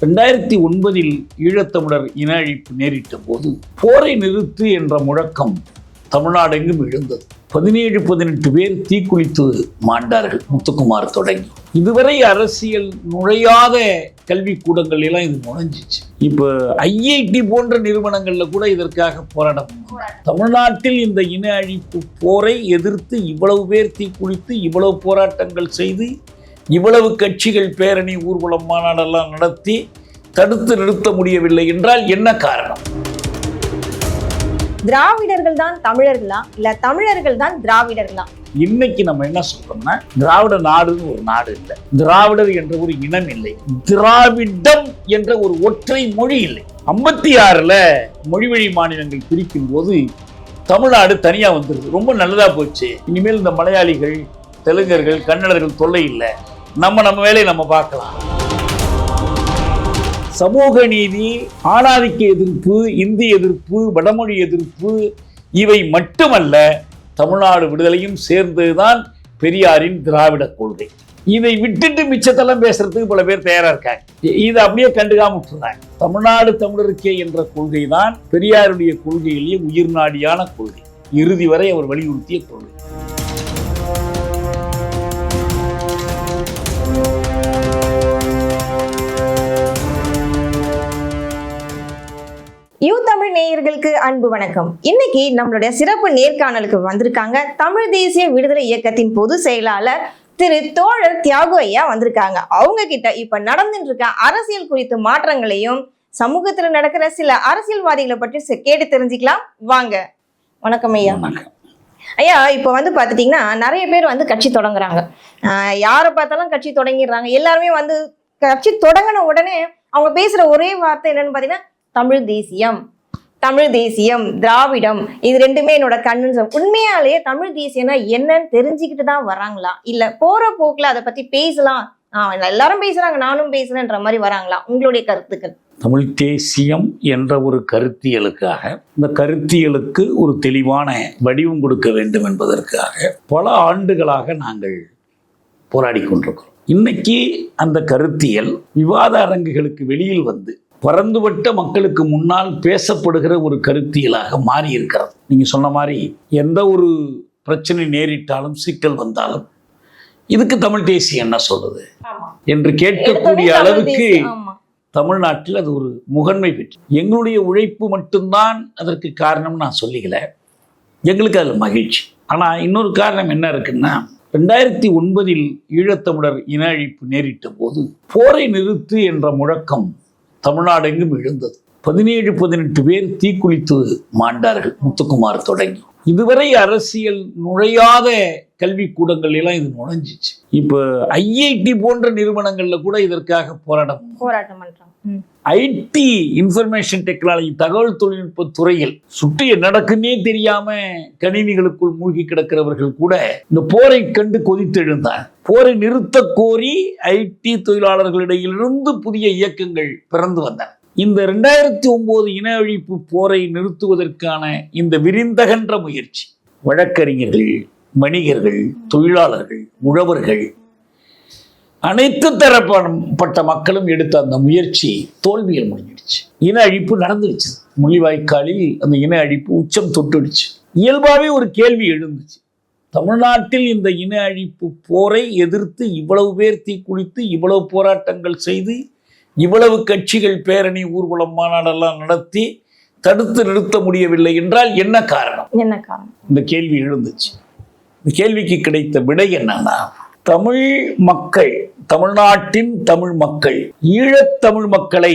2009 ஈழத்தமிழர் இன அழிப்பு நேரிட்ட போது போரை நிறுத்து என்ற முழக்கம் தமிழ்நாடெங்கும் எழுந்தது. 17-18 பேர் தீக்குளித்து மாண்டார்கள். முத்துக்குமார் தொடங்கி இதுவரை அரசியல் நுழையாத கல்விக்கூடங்கள் எல்லாம் இது நுழைஞ்சிச்சு. இப்போ ஐஐடி போன்ற நிறுவனங்கள்ல கூட இதற்காக போராட்டம். தமிழ்நாட்டில் இந்த இன அழிப்பு போரை எதிர்த்து இவ்வளவு பேர் தீக்குளித்து இவ்வளவு போராட்டங்கள் செய்து இவ்வளவு கட்சிகள் பேரணி ஊர்வலம் மாநாடெல்லாம் நடத்தி தடுத்து நிறுத்த முடியவில்லை என்றால் என்ன காரணம்? திராவிடர்கள் தான் தமிழர்களா இல்ல தமிழர்கள் தான் திராவிடர்களா? இன்னைக்கு நம்ம என்ன சொல்றோம்னா, திராவிட நாடுன்னு ஒரு நாடு இல்லை, திராவிடர் என்ற ஒரு இனம் இல்லை, திராவிடம் என்ற ஒரு ஒற்றை மொழி இல்லை. 56ல மொழிவழி மாநிலங்கள் பிரிக்கும் போது தமிழ்நாடு தனியா வந்துருது. ரொம்ப நல்லதா போச்சு. இனிமேல் இந்த மலையாளிகள், தெலுங்கர்கள், கன்னடர்கள் தொல்லை இல்லை. நம்ம வேலையை நம்ம பார்க்கலாம். சமூக நீதி, ஆணாதிக்க எதிர்ப்பு, இந்தி எதிர்ப்பு, வடமொழி எதிர்ப்பு இவை மட்டுமல்ல, தமிழ்நாடு விடுதலையும் சேர்ந்ததுதான் பெரியாரின் திராவிட கொள்கை. இதை விட்டுட்டு மிச்சத்தெல்லாம் பேசுறதுக்கு பல பேர் தயாரா இருக்காங்க. இதை அப்படியே கண்டுக்காம விட்டுறாங்க. தமிழ்நாடு தமிழருக்கே என்ற கொள்கை தான் பெரியாருடைய கொள்கையிலேயே உயிர் நாடியான கொள்கை. இறுதி வரை அவர் வலியுறுத்திய கொள்கை. தமிழ் நேயர்களுக்கு அன்பு வணக்கம். இன்னைக்கு நம்மளுடைய சிறப்பு நேர்காணலுக்கு வந்திருக்காங்க தமிழ் தேசிய விடுதலை இயக்கத்தின் பொதுச் செயலாளர் திரு தோழர் தியாகு ஐயா வந்திருக்காங்க. அவங்க கிட்ட இப்ப நடந்துட்டு இருக்க அரசியல் குறித்த மாற்றங்களையும் சமூகத்துல நடக்கிற சில அரசியல்வாதிகளை பற்றி கேட்டு தெரிஞ்சுக்கலாம். வாங்க. வணக்கம் ஐயா. ஐயா, இப்ப பாத்துட்டீங்கன்னா நிறைய பேர் கட்சி தொடங்குறாங்க. யாரை பார்த்தாலும் கட்சி தொடங்கிடுறாங்க. எல்லாருமே கட்சி தொடங்கின உடனே அவங்க பேசுற ஒரே வார்த்தை என்னன்னு பாத்தீங்கன்னா, தமிழ் தேசியம், திராவிடம், இது ரெண்டுமே என்னோட கண்ணு. உண்மையாலேயே தமிழ் தேசியம்னா என்னன்னு தெரிஞ்சுக்கிட்டு தான் வராங்களா, இல்ல போற போக்குல அதை பத்தி பேசலாம், எல்லாரும் பேசுறாங்க நானும் பேசுறேன்ற மாதிரி வராங்களா? உங்களுடைய கருத்துக்கள். தமிழ் தேசியம் என்ற ஒரு கருத்தியலுக்காக, இந்த கருத்தியலுக்கு ஒரு தெளிவான வடிவம் கொடுக்க வேண்டும் என்பதற்காக பல ஆண்டுகளாக நாங்கள் போராடி கொண்டிருக்கிறோம். இன்னைக்கு அந்த கருத்தியல் விவாத அரங்குகளுக்கு வெளியில் வந்து பரந்துபட்ட மக்களுக்கு முன்னால் பேசப்படுகிற ஒரு கருத்தியலாக மாறி இருக்கிறது. நீங்க சொன்ன மாதிரி எந்த ஒரு பிரச்சனை நேரிட்டாலும், சிக்கல் வந்தாலும், இதுக்கு தமிழ் தேசியம் என்ன சொல்றது என்று கேட்கக்கூடிய அளவுக்கு தமிழ்நாட்டில் அது ஒரு முகன்மை பெற்று, எங்களுடைய உழைப்பு மட்டும்தான் அதற்கு காரணம் நான் சொல்லிக்கல. எங்களுக்கு அதில் மகிழ்ச்சி. ஆனா இன்னொரு காரணம் என்ன இருக்குன்னா, 2009 ஈழத்தமிழர் இன அழிப்பு நேரிட்ட போது போரை நிறுத்து என்ற முழக்கம் தமிழ்நாடெங்கும் எழுந்தது. 17-18 பேர் தீக்குளித்து மாண்டார்கள். முத்துக்குமார் தொடங்கி இதுவரை அரசியல் நுழையாத கல்விக்கூடங்கள் எல்லாம் இது நுழைஞ்சிச்சு. இப்போ ஐஐடி போன்ற நிறுவனங்கள்ல கூட இதற்காக போராட்டம் பண்றாங்க. ஐடி, இன்ஃபர்மேஷன் டெக்னாலஜி, தகவல் தொழில்நுட்ப துறையில் சுற்றி நடக்குன்னே தெரியாம கணினிகளுக்குள் மூழ்கி கிடக்கிறவர்கள் கூட இந்த போரை கண்டு கொதித்து எழுந்தார். போரை நிறுத்த கோரி ஐடி தொழிலாளர்களிடையிலிருந்து புதிய இயக்கங்கள் பிறந்து வந்தன. இந்த 2009 இன அழிப்பு போரை நிறுத்துவதற்கான இந்த விரிந்தகன்ற முயற்சி, வழக்கறிஞர்கள், வணிகர்கள், தொழிலாளர்கள், உழவர்கள், அனைத்து தரப்பட்ட மக்களும் எடுத்த அந்த முயற்சி தோல்வியில் முடிஞ்சிடுச்சு. இன அழிப்பு நடந்துடுச்சு. முள்ளிவாய்க்காலில் அந்த இன அழிப்பு உச்சம் தொட்டுடுச்சு. இயல்பாகவே ஒரு கேள்வி எழுந்துச்சு. தமிழ்நாட்டில் இந்த இன அழிப்பு போரை எதிர்த்து இவ்வளவு பேர் தீக்குளித்து இவ்வளவு போராட்டங்கள் செய்து இவ்வளவு கட்சிகள் பேரணி ஊர்வலம் மாநாடெல்லாம் நடத்தி தடுத்து நிறுத்த முடியவில்லை என்றால் என்ன காரணம்? இந்த கேள்வி எழுந்துச்சு. இந்த கேள்விக்கு கிடைத்த விடை என்னன்னா, தமிழ் மக்கள், தமிழ்நாட்டின் தமிழ் மக்கள், ஈழத்தமிழ் மக்களை,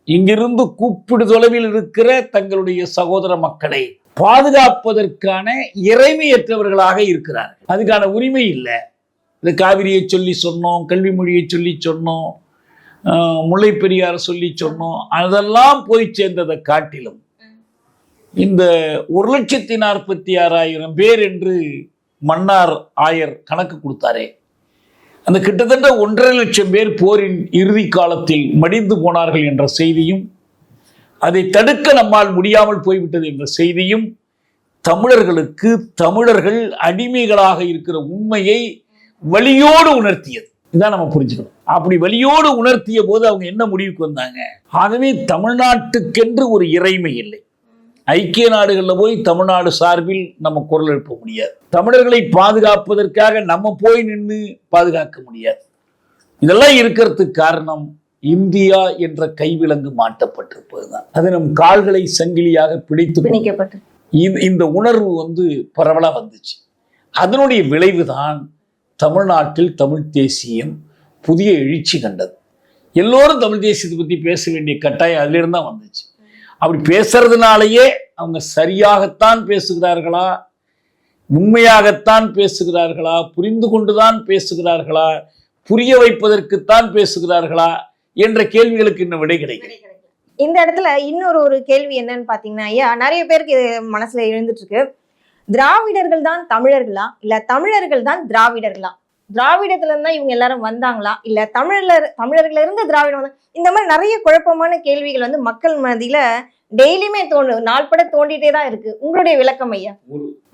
இங்கிருந்து கூப்பிடு தொலைவில் இருக்கிற தங்களுடைய சகோதர மக்களை பாதுகாப்பதற்கான இறைமையற்றவர்களாக இருக்கிறார். அதுக்கான உரிமை இல்லை. இந்த காவிரியை சொல்லி சொன்னோம், கல்வி மொழியை சொல்லி சொன்னோம், முல்லை பெரியார் சொல்லி சொன்னோம், அதெல்லாம் போய் சேர்ந்ததை காட்டிலும் இந்த 1,46,000 பேர் என்று மன்னார் ஆயர் கணக்கு கொடுத்தாரே, அந்த கிட்டத்தட்ட 1.5 லட்சம் பேர் போரின் இறுதி காலத்தில் மடிந்து போனார்கள் என்ற செய்தியும், அதை தடுக்க நம்மால் முடியாமல் போய்விட்டது என்ற செய்தியும் தமிழர்களுக்கு தமிழர்கள் அடிமைகளாக இருக்கிற உண்மையை வலியோடு உணர்த்தியது. இதான் நம்ம புரிஞ்சுக்கணும். அப்படி வலியோடு உணர்த்திய போது அவங்க என்ன முடிவுக்கு வந்தாங்க? ஆகவே தமிழ்நாட்டுக்கென்று ஒரு இறைமை இல்லை. ஐக்கிய நாடுகளில் போய் தமிழ்நாடு சார்பில் நம்ம குரல் எழுப்ப முடியாது. தமிழர்களை பாதுகாப்பதற்காக நம்ம போய் நின்று பாதுகாக்க முடியாது. இதெல்லாம் இருக்கிறதுக்கு காரணம் இந்தியா என்ற கைவிலங்கு மாட்டப்பட்டிருப்பதுதான். அது நம் கால்களை சங்கிலியாக பிடித்து இந்த உணர்வு பரவலா வந்துச்சு. அதனுடைய விளைவுதான் தமிழ்நாட்டில் தமிழ் தேசியம் புதிய எழுச்சி கண்டது. எல்லோரும் தமிழ் தேசியத்தை பற்றி பேச வேண்டிய கட்டாயம் அதிலிருந்து தான் வந்துச்சு. அப்படி பேசுறதுனாலேயே அவங்க சரியாகத்தான் பேசுகிறார்களா, உண்மையாகத்தான் பேசுகிறார்களா, புரிந்து கொண்டுதான் பேசுகிறார்களா, புரிய வைப்பதற்குத்தான் பேசுகிறார்களா என்ற கேள்விகளுக்கு இன்னும் விடை கிடைக்கும். இந்த இடத்துல இன்னொரு கேள்வி என்னன்னு பாத்தீங்கன்னா, ஐயா, நிறைய பேருக்கு இது மனசுல எழுந்துட்டு இருக்கு. திராவிடர்கள் தான் தமிழர்களா, இல்ல தமிழர்கள் தான் திராவிடர்களா? திராவிடத்துல இருந்தா இவங்க எல்லாரும் வந்தாங்களா, இல்ல தமிழர்கள இருந்து திராவிடம் வந்தா? இந்த மாதிரி நிறைய குழப்பமான கேள்விகள் மக்கள் மனதில டெய்லியுமே நாள்பட தோண்டிட்டே தான் இருக்கு. உங்களுடைய விளக்கம் ஐயா?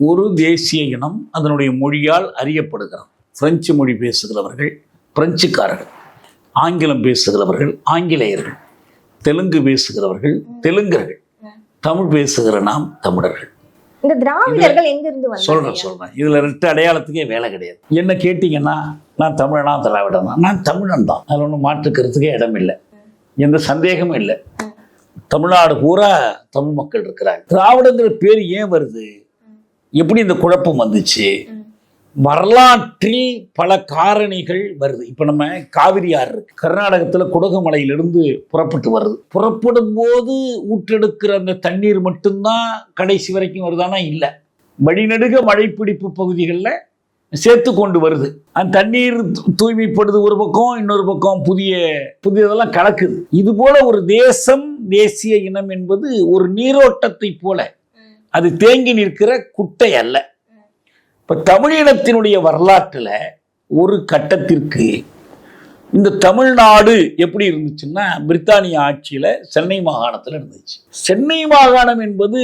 ஒரு தேசிய இனம் அதனுடைய மொழியால் அறியப்படுகிறது. பிரெஞ்சு மொழி பேசுகிறவர்கள் பிரெஞ்சுக்காரர்கள், ஆங்கிலம் பேசுகிறவர்கள் ஆங்கிலேயர்கள், தெலுங்கு பேசுகிறவர்கள் தெலுங்கர்கள், தமிழ் பேசுகிற நாம் தமிழர்கள். இந்த திராவிடர்கள் எங்க இருந்து வந்தாங்க? சொல்றேன். இதுல 2 அடையாளத்துக்கே வேலை கிடையாது. என்ன கேட்டீங்கன்னா, நான் தமிழனா திராவிடனா? நான் தமிழன் தான். அதில் ஒன்றும் மாற்றுக்கிறதுக்கே இடம் இல்லை, எந்த சந்தேகமும் இல்லை. தமிழ்நாடு பூரா தமிழ் மக்கள் இருக்கிறாங்க. திராவிடங்கிற பேர் ஏன் வருது, எப்படி இந்த குழப்பம் வந்துச்சு? வரலாற்றில் பல காரணிகள் வருது. இப்ப நம்ம காவிரி ஆறு இருக்கு, கர்நாடகத்தில் குடகுமலையிலிருந்து புறப்பட்டு வருது. புறப்படும் போது ஊற்றெடுக்கிற அந்த தண்ணீர் மட்டும்தான் கடைசி வரைக்கும் வருதானா? இல்லை, வழிநெடுக மழைப்பிடிப்பு பகுதிகளில் சேர்த்து கொண்டு வருது. அந்த தண்ணீர் தூய்மைப்படுது ஒரு பக்கம், இன்னொரு பக்கம் புதியதெல்லாம் கலக்குது. இது போல ஒரு தேசம், தேசிய இனம் என்பது ஒரு நீரோட்டத்தை போல, அது தேங்கி நிற்கிற குட்டை அல்ல. இப்ப தமிழினத்தினுடைய வரலாற்றுல ஒரு கட்டத்திற்கு இந்த தமிழ்நாடு எப்படி இருந்துச்சுன்னா, பிரித்தானிய ஆட்சியில சென்னை மாகாணத்தில் இருந்துச்சு. சென்னை மாகாணம் என்பது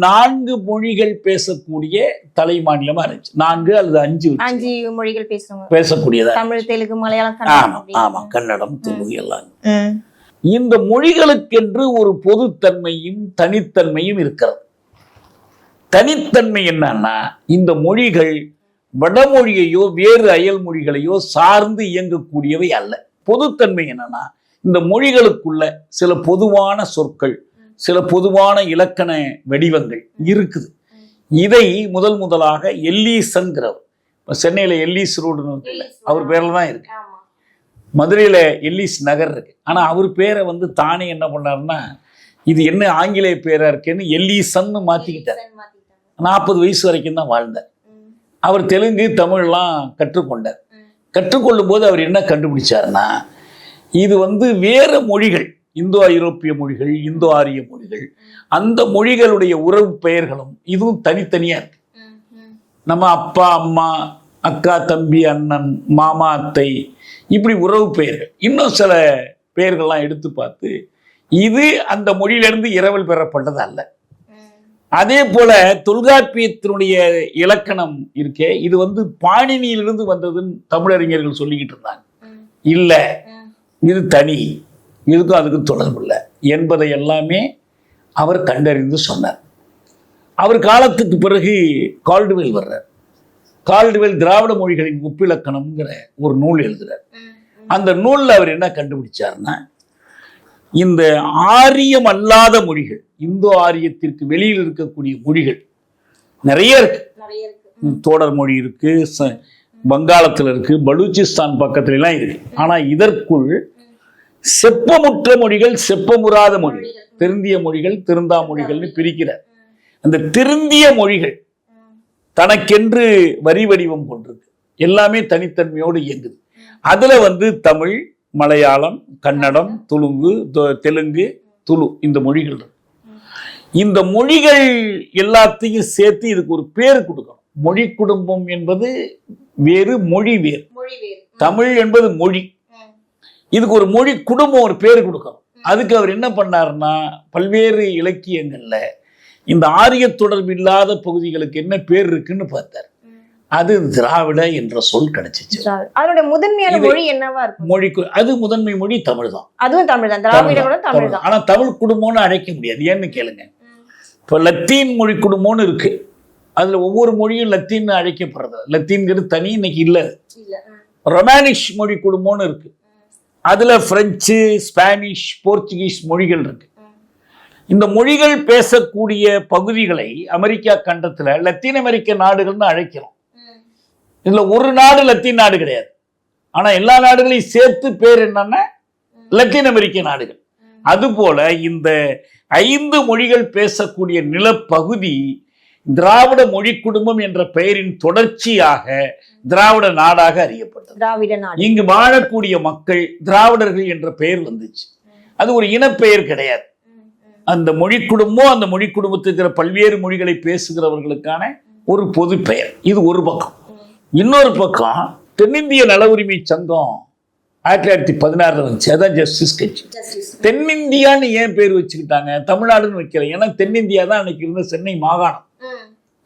4 மொழிகள் பேசக்கூடிய தலை மாநிலமா இருந்துச்சு. 4 அல்லது 5 மொழிகள் பேசக்கூடியதா, தமிழ், தெலுங்கு, மலையாளம், ஆமா, கன்னடம், தெலுங்கு எல்லாம். இந்த மொழிகளுக்கென்று ஒரு பொதுத்தன்மையும் தனித்தன்மையும் இருக்கிறது. தனித்தன்மை என்னன்னா, இந்த மொழிகள் வடமொழியையோ வேறு அயல் மொழிகளையோ சார்ந்து இயங்கக்கூடியவை அல்ல. பொதுத்தன்மை என்னன்னா, இந்த மொழிகளுக்குள்ள சில பொதுவான சொற்கள், சில பொதுவான இலக்கண வடிவங்கள் இருக்குது. இதை முதலாக எல்லீசன்கிறவர், இப்போ சென்னையில் எல்லீஸ் ரோடுன்னு இருக்குல்ல, அவர் பேரில் தான் இருக்கு. மதுரையில் எல்லீஸ் நகர் இருக்கு. ஆனால் அவர் பேரை தானே என்ன பண்ணாருன்னா, இது என்ன ஆங்கிலேய பேரா இருக்கேன்னு எல்லீசன்னு மாற்றிக்கிட்டார். 40 வயசு வரைக்கும் தான் வாழ்ந்தார். அவர் தெலுங்கு தமிழ்லாம் கற்றுக்கொண்டார். கற்றுக்கொள்ளும் போது அவர் என்ன கண்டுபிடிச்சாருன்னா, இது வேறு மொழிகள், இந்தோ ஐரோப்பிய மொழிகள், இந்தோ ஆரிய மொழிகள், அந்த மொழிகளுடைய உறவு பெயர்களும் இதுவும் தனித்தனியா இருக்கு. நம்ம அப்பா அம்மா, அக்கா தம்பி அண்ணன், மாமா அத்தை, இப்படி உறவு பெயர்கள். இன்னும் சில பெயர்கள்லாம் எடுத்து பார்த்து, இது அந்த மொழியிலிருந்து இரவல் பெறப்பட்டது அல்ல. அதே போல தொல்காப்பியத்தினுடைய இலக்கணம் இருக்கே, இது பாணினியிலிருந்து வந்ததுன்னு தமிழறிஞர்கள் சொல்லிக்கிட்டு இருந்தாங்க. இல்லை, இது தனி, இதுக்கும் அதுக்கும் தொடர்பு இல்லை என்பதை எல்லாமே அவர் கண்டறிந்து சொன்னார். அவர் காலத்துக்கு பிறகு கால்டுவெல் வர்றார். கால்டுவெல் திராவிட மொழிகளின் ஒப்பிலக்கணம்ங்கிற ஒரு நூல் எழுதுறார். அந்த நூலில் அவர் என்ன கண்டுபிடிச்சார்னா, இந்த ஆரியம் அல்லாத மொழிகள், இந்தோ ஆரியத்திற்கு வெளியில் இருக்கக்கூடிய மொழிகள் நிறைய இருக்கு. தோடர் மொழி இருக்கு, வங்காளத்தில் இருக்கு, பலூச்சிஸ்தான் பக்கத்துல எல்லாம் இருக்கு. ஆனா இதற்குள் செப்பமுற்ற மொழிகள், செப்பமுறாத மொழிகள், திருந்திய மொழிகள், திருந்தா மொழிகள்னு பிரிக்கிறார். அந்த திருந்திய மொழிகள் தனக்கென்று வரி வடிவம் கொண்டிருக்கு, எல்லாமே தனித்தன்மையோடு இயங்குது. அதுல தமிழ், மலையாளம், கன்னடம், தெலுங்கு, துளு, இந்த மொழிகள் இருக்கு. இந்த மொழிகள் எல்லாத்தையும் சேர்த்து இதுக்கு ஒரு பேர் கொடுக்கணும். மொழி குடும்பம் என்பது வேறு, மொழி வேறு. தமிழ் என்பது மொழி, இதுக்கு ஒரு மொழி குடும்பம், ஒரு பேர் கொடுக்கணும். அதுக்கு அவர் என்ன பண்ணாருன்னா, பல்வேறு இலக்கியங்கள்ல இந்த ஆரிய தொடர்பு இல்லாத பகுதிகளுக்கு என்ன பேர் இருக்குன்னு பார்த்தார். அது திராவிட என்ற சொல் கிடைச்சிச்சு. அதனுடைய முதன்மையான மொழி என்னவா இருக்கும்? மொழிக்கு அது முதன்மை மொழி தமிழ் தான். அதுவும் தமிழ் தான். திராவிட தமிழ் தான். ஆனா தமிழ் குடும்பம்னு அழைக்க முடியாது. ஏன்னு கேளுங்க, இப்போ லத்தீன் மொழி குடும்பம்னு இருக்கு, அதுல ஒவ்வொரு மொழியும் லத்தீன் அழைக்கப்படுறது. லத்தீன்கிறது தனி, இன்னைக்கு இல்ல. ரொமானிஷ் மொழி குடும்பம்னு இருக்கு, அதுல பிரெஞ்சு, ஸ்பானிஷ், போர்ச்சுகீஸ் மொழிகள் இருக்கு. இந்த மொழிகள் பேசக்கூடிய பகுதிகளை அமெரிக்கா கண்டத்துல லத்தீன் அமெரிக்க நாடுகள்னு அழைக்கிறோம். இதுல ஒரு நாடு லத்தீன் நாடு கிடையாது, ஆனா எல்லா நாடுகளையும் சேர்த்து பேர் என்னன்னா லத்தீன் அமெரிக்க நாடுகள். அதுபோல இந்த 5 மொழிகள் பேசக்கூடிய நிலப்பகுதி திராவிட மொழி குடும்பம் என்ற பெயரின் தொடர்ச்சியாக திராவிட நாடாக அறியப்பட்டது. திராவிட நாடு. இங்கு வாழக்கூடிய மக்கள் திராவிடர்கள் என்ற பெயர் வந்துச்சு. அது ஒரு இனப்பெயர் கிடையாது. அந்த மொழி குடும்பம், அந்த மொழி குடும்பத்தில் இருக்கிற பல்வேறு மொழிகளை பேசுகிறவர்களுக்கான ஒரு பொது பெயர். இது ஒரு பக்கம். இன்னொரு பக்கம் தென்னிந்திய நல உரிமை சங்கம் 1916 வந்துச்சு. அதான் ஜஸ்டிஸ் கட்சி. தென்னிந்தியான்னு ஏன் பேர் வச்சுக்கிட்டாங்க, தமிழ்நாடுன்னு வைக்கல? ஏன்னா தென்னிந்தியா தான் அன்னைக்கு இருந்த சென்னை மாகாணம்.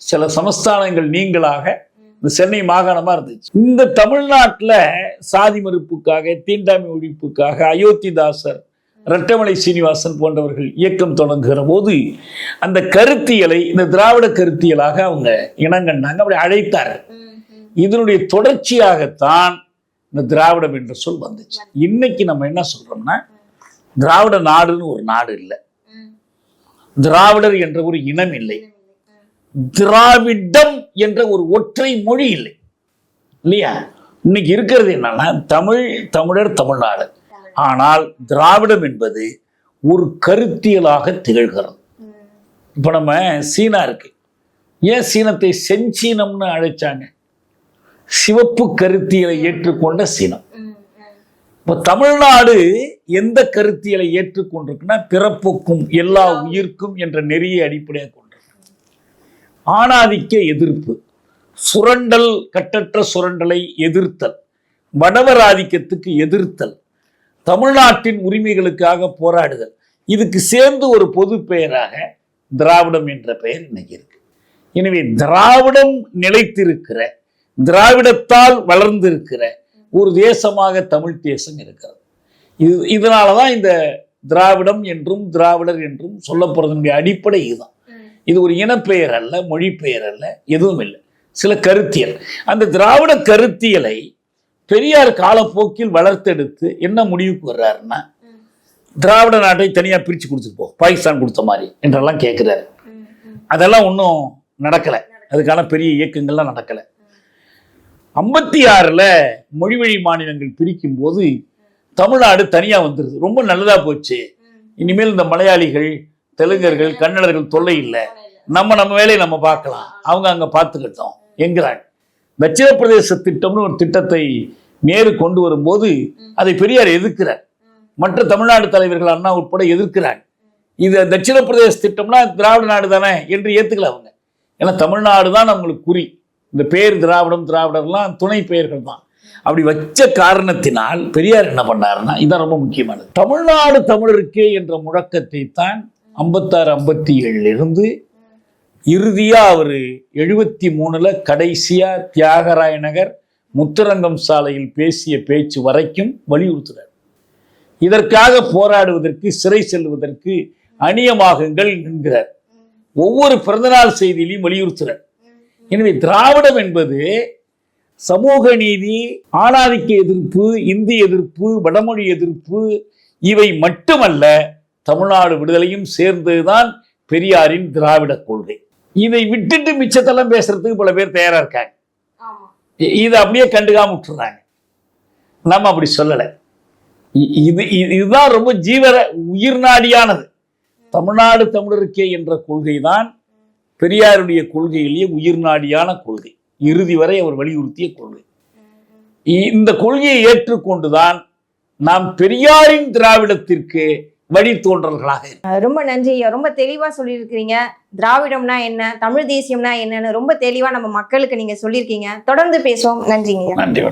சில சமஸ்தானங்கள் நீங்களாக இந்த சென்னை மாகாணமா இருந்துச்சு. இந்த தமிழ்நாட்டுல சாதி மறுப்புக்காக, தீண்டாமை ஒழிப்புக்காக அயோத்திதாசர், இரட்டமலை சீனிவாசன் போன்றவர்கள் இயக்கம் தொடங்குகிற போது அந்த கருத்தியலை இந்த திராவிட கருத்தியலாக அவங்க இனங்கண்டாங்க, அப்படி அழைத்தார்கள். இதனுடைய தொடர்ச்சியாகத்தான் இந்த திராவிடம் என்ற சொல் வந்துச்சு. இன்னைக்கு நம்ம என்ன சொல்றோம்னா, திராவிட நாடுன்னு ஒரு நாடு இல்லை, திராவிடர் என்ற ஒரு இனம் இல்லை, திராவிடம் என்ற ஒரு ஒற்றை மொழி இல்லை, இல்லையா? இன்னைக்கு இருக்கிறது என்னன்னா தமிழ், தமிழர், தமிழ்நாடு. ஆனால் திராவிடம் என்பது ஒரு கருத்தியலாக திகழ்கிறது. இப்ப நம்ம சீனா இருக்கு, ஏன் சீனத்தை செஞ்சீனம்னு அழைச்சாங்க? சிவப்பு கருத்தியலை ஏற்றுக்கொண்ட சீனம். இப்ப தமிழ்நாடு எந்த கருத்தியலை ஏற்றுக்கொண்டிருக்குன்னா, பிறப்புக்கும் எல்லா உயிர்க்கும் என்ற நெறியை அடிப்படையாக கொண்டிருக்கு. ஆணாதிக்க எதிர்ப்பு, சுரண்டல், கட்டற்ற சுரண்டலை எதிர்த்தல், வடவர் ஆதிக்கத்துக்கு எதிர்த்தல், தமிழ்நாட்டின் உரிமைகளுக்காக போராடுதல், இதுக்கு சேர்ந்து ஒரு பொது பெயராக திராவிடம் என்ற பெயர் இன்னைக்கு இருக்கு. எனவே திராவிடம் நிலைத்திருக்கிற, திராவிடத்தால் வளர்ந்திருக்கிற ஒரு தேசமாக தமிழ் தேசம் இருக்கிறது. இதனாலதான் இந்த திராவிடம் என்றும் திராவிடர் என்றும் சொல்லப்படுறதுடைய அடிப்படை இதுதான். இது ஒரு இனப்பெயர் அல்ல, மொழி பெயர் அல்ல, எதுவும் இல்லை, சில கருத்தியல். அந்த திராவிட கருத்தியலை பெரியார் காலப்போக்கில் வளர்த்தெடுத்து என்ன முடிவுக்கு வர்றாருன்னா, திராவிட நாட்டை தனியா பிரிச்சு கொடுத்துட்டு போ, பாகிஸ்தான் கொடுத்த மாதிரி என்றெல்லாம் கேட்கிறாரு. அதெல்லாம் ஒன்றும் நடக்கலை, அதுக்கான பெரிய இயக்கங்கள்லாம் நடக்கலை. 56ல் மொழிவழி மாநிலங்கள் பிரிக்கும் போது தமிழ்நாடு தனியா வந்துருது. ரொம்ப நல்லதா போச்சு, இனிமேல் இந்த மலையாளிகள், தெலுங்கர்கள், கன்னடர்கள் தொல்லை இல்லை, நம்ம வேலையை நம்ம பார்க்கலாம், அவங்க அங்க பார்த்துக்கிட்டோம் என்கிறாங்க. தட்சிண பிரதேச திட்டம்னு ஒரு திட்டத்தை நேரு கொண்டு வரும்போது அதை பெரியார் எதிர்க்கிறார். மற்ற தமிழ்நாடு தலைவர்கள் அண்ணா உட்பட எதிர்க்கிறாங்க. இது தட்சிண பிரதேச திட்டம்னா திராவிட நாடு தானே என்று ஏத்துக்கல அவங்க. ஏன்னா தமிழ்நாடு தான் நம்மளுக்கு குறி, இந்த பேர் திராவிடம், திராவிடர்லாம் துணை பெயர்கள் தான். அப்படி வச்ச காரணத்தினால் பெரியார் என்ன பண்ணாருன்னா, இதுதான் ரொம்ப முக்கியமானது, தமிழ்நாடு தமிழருக்கே என்ற முழக்கத்தை தான் 56, 57 இருந்து இறுதியா அவரு 73ல் கடைசியா தியாகராய நகர் முத்துரங்கம் சாலையில் பேசிய பேச்சு வரைக்கும் வலியுறுத்துறார். இதற்காக போராடுவதற்கு, சிறை செல்வதற்கு அணியமாகுங்கள் என்கிறார். ஒவ்வொரு பிறந்தநாள் செய்தியிலையும் வலியுறுத்துறார். எனவே திராவிடம் என்பது சமூக நீதி, ஆணாதிக்க எதிர்ப்பு, இந்தி எதிர்ப்பு, வடமொழி எதிர்ப்பு, இவை மட்டுமல்ல, தமிழ்நாடு விடுதலையும் சேர்ந்ததுதான் பெரியாரின் திராவிட கொள்கை. இதை விட்டுட்டு மிச்சத்தெல்லாம் பேசுறதுக்கு பல பேர் தயாரா இருக்காங்க. இதை அப்படியே கண்டுக்காம விட்டுறாங்க. நம்ம அப்படி சொல்லலை. இதுதான் ரொம்ப உயிர் நாடியானது. தமிழ்நாடு தமிழருக்கே என்ற கொள்கை தான் பெரியாருடைய கொள்கையிலேயே உயிர் நாடியான கொள்கை, இறுதி வரை அவர் வலியுறுத்திய கொள்கை. இந்த கொள்கையை ஏற்றுக்கொண்டுதான் நாம் பெரியாரின் திராவிடத்திற்கு வழித்தோன்றல்களாக. ரொம்ப நன்றி, ரொம்ப தெளிவா சொல்லியிருக்கிறீங்க. திராவிடம்னா என்ன, தமிழ் தேசியம்னா என்னன்னு ரொம்ப தெளிவா நம்ம மக்களுக்கு நீங்க சொல்லியிருக்கீங்க. தொடர்ந்து பேசுவோம். நன்றிங்க. நன்றி.